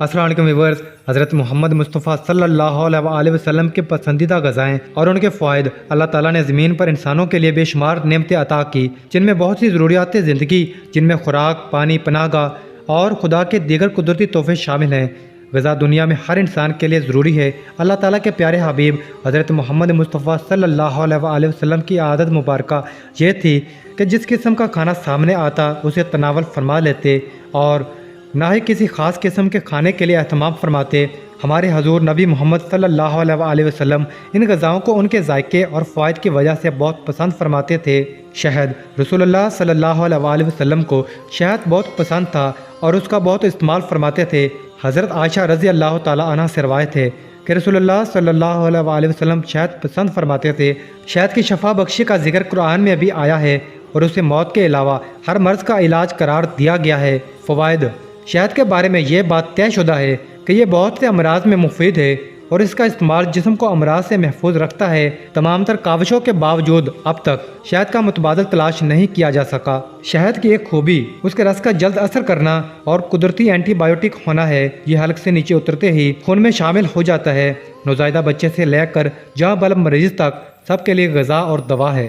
السلام علیکم ویورز، حضرت محمد مصطفیٰ صلی اللہ علیہ وسلم کے پسندیدہ غذائیں اور ان کے فوائد۔ اللہ تعالیٰ نے زمین پر انسانوں کے لیے بے شمار نعمتیں عطا کی، جن میں بہت سی ضروریات زندگی، جن میں خوراک، پانی، پناہ گاہ اور خدا کے دیگر قدرتی تحفے شامل ہیں۔ غذا دنیا میں ہر انسان کے لیے ضروری ہے۔ اللہ تعالیٰ کے پیارے حبیب حضرت محمد مصطفیٰ صلی اللہ علیہ وسلم کی عادت مبارکہ یہ تھی کہ جس قسم کا کھانا سامنے آتا اسے تناول فرما لیتے اور نہ ہی کسی خاص قسم کے کھانے کے لیے اہتمام فرماتے۔ ہمارے حضور نبی محمد صلی اللہ علیہ وسلم ان غذاؤں کو ان کے ذائقے اور فوائد کی وجہ سے بہت پسند فرماتے تھے۔ شہد، رسول اللہ صلی اللہ علیہ وسلم کو شہد بہت پسند تھا اور اس کا بہت استعمال فرماتے تھے۔ حضرت عائشہ رضی اللہ تعالیٰ عنہ سے روایت ہے کہ رسول اللہ صلی اللہ علیہ وسلم شہد پسند فرماتے تھے۔ شہد کی شفا بخشی کا ذکر قرآن میں بھی آیا ہے اور اسے موت کے علاوہ ہر مرض کا علاج قرار دیا گیا ہے۔ فوائد: شہد کے بارے میں یہ بات طے شدہ ہے کہ یہ بہت سے امراض میں مفید ہے اور اس کا استعمال جسم کو امراض سے محفوظ رکھتا ہے۔ تمام تر کاوشوں کے باوجود اب تک شہد کا متبادل تلاش نہیں کیا جا سکا۔ شہد کی ایک خوبی اس کے رس کا جلد اثر کرنا اور قدرتی اینٹی بایوٹک ہونا ہے۔ یہ حلق سے نیچے اترتے ہی خون میں شامل ہو جاتا ہے۔ نوزائیدہ بچے سے لے کر جاں بلب مریض تک سب کے لیے غذا اور دوا ہے۔